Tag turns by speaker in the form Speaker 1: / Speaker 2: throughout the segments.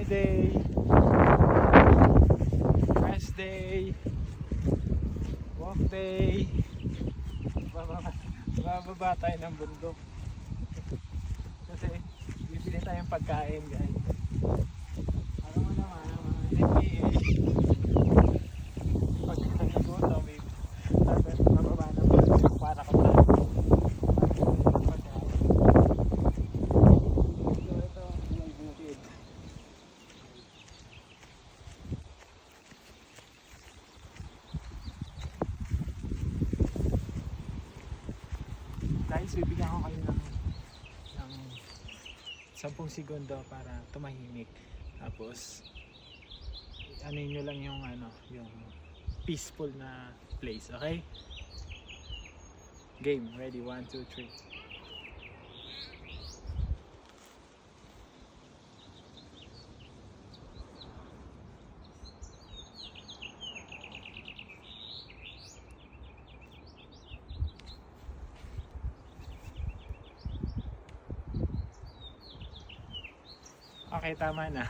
Speaker 1: day, rest day, walk day. Bababa tayo ng bundok kasi bibili tayong pagkain, guys. Ano mo naman ang mga NBA pag nagluto, may bababa ng bundok para kumain. Guys, bibigyan ko kayo ng 10 segundo para tumahimik. Tapos ano nyo lang yung yung peaceful na place, okay? Game, ready, 1, 2, 3. Okay, tama na.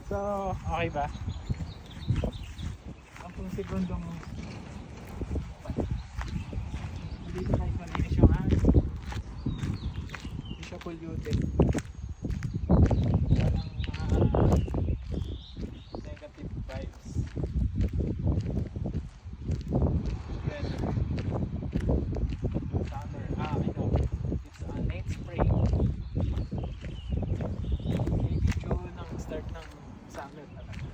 Speaker 1: So, okay ba? 10 segundong dito tayo malinis yung hangin. Hindi siya polluted. Walang negative vibes. Then, summer. I know. It's late spring. Start ng summer talaga.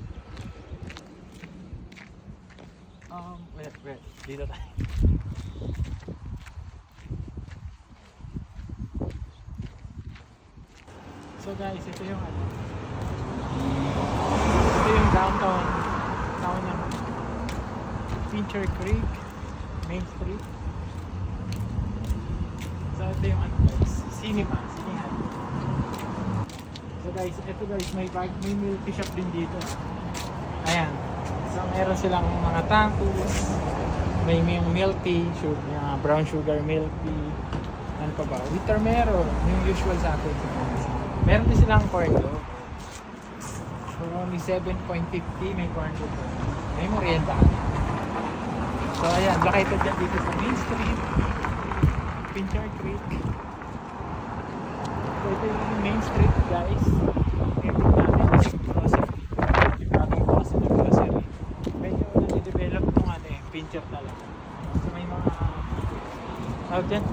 Speaker 1: Wait, dito tayo. So guys, ito yung downtown town ng Pincher Creek, Main Street. So ito yung guys, sinihan. So guys, ito guys, may milk shop din dito. Ayan. So meron silang mga tacos, may milk tea, brown sugar milk tea. Ano pa ba? With meron, yung usual sa atin. Meron din silang corn dog. For only 7.50 may corn dog. May merienda. So ayan, located dyan dito sa Main Street, Pincher Creek. So ito yung Main Street, guys. Ito natin yung grocery. Yung bagong boss ng grocery. Medyo nade-develop itong Pincher talaga. So may mga tawag dyan.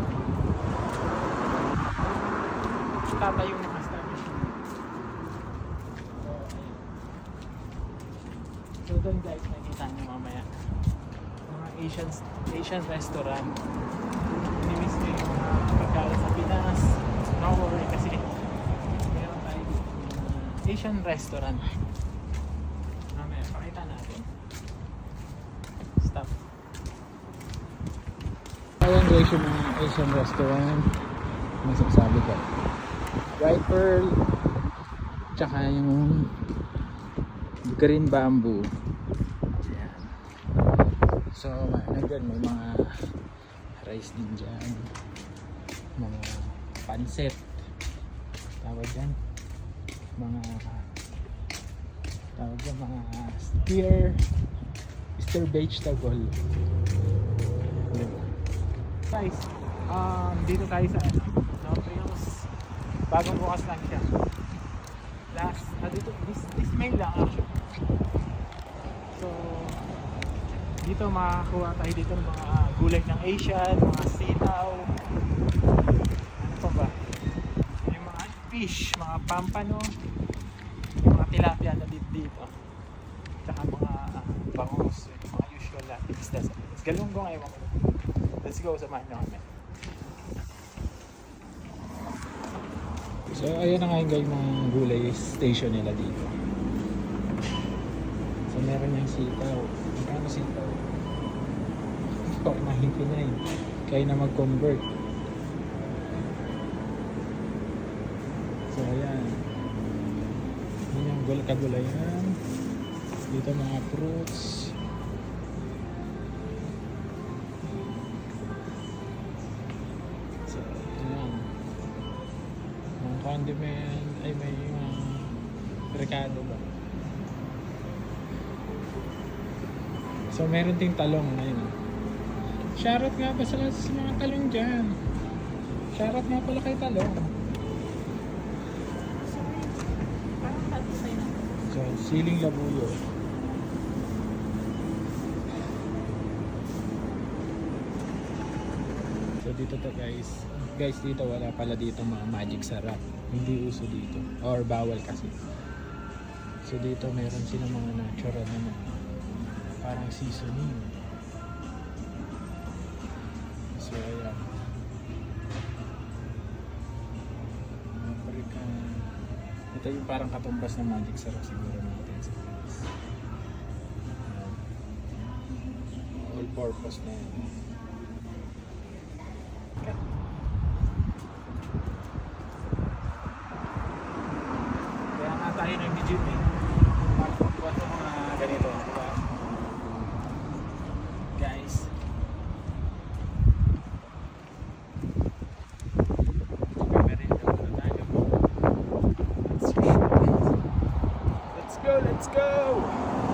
Speaker 1: Tatayo ng establishment. So doon guys, nakikita nyo mamaya mga Asian restaurant. Nimiss nyo yung pagkain sa Pinas. No worry kasi meron tayo Asian restaurant. Mamaya, pakita natin. Stop. Ayan guys yung mga Asian restaurant. Masasabi ko. White Pearl. Tsaka yung green bamboo. Ayan. So, nandyan may mga rice din dyan. Mga pansit. Tawag dyan. Mga steer vegetable. Guys, dito tayo sa Northrills. Bagong bukas lang siya. This May lang actually. So, dito makakuha tayo dito ng mga gulay ng Asian, mga sitaw. Ano pa ba? Yung mga fish, mga pampano, yung mga tilapia na dito. Tsaka mga bangus, yung mga usual natin isda sa Pinas. Galunggong ewan ko. Let's go, samahan nyo kami. So ayan na nga yung guys mga gulay station nila dito. So meron yung sitaw. Ano sitaw? Ito, 99. Kaya na mag-convert. So ayan. Yun yung kagulayan. Dito mga fruits. So ayan. Mga condiment ay may Merkado ba? So meron ting talong na yun. Shoutout nga ba sa mga talong dyan? Shoutout nga pala kay talong.
Speaker 2: Parang tatisay na.
Speaker 1: So, siling labuyo. So dito to guys. Guys, dito wala pala dito mga magic sarap. Hindi uso dito. Or bawal kasi. So dito meron silang mga natural na mga parang seasoning. So ayan. Ito yung parang katumbas ng magic sarap siguro natin. So, all purpose na yan. Kaya nga tayo nag-gym eh. Magpapagawa ng mga ganito. Diba? Guys. Let's go! Let's go!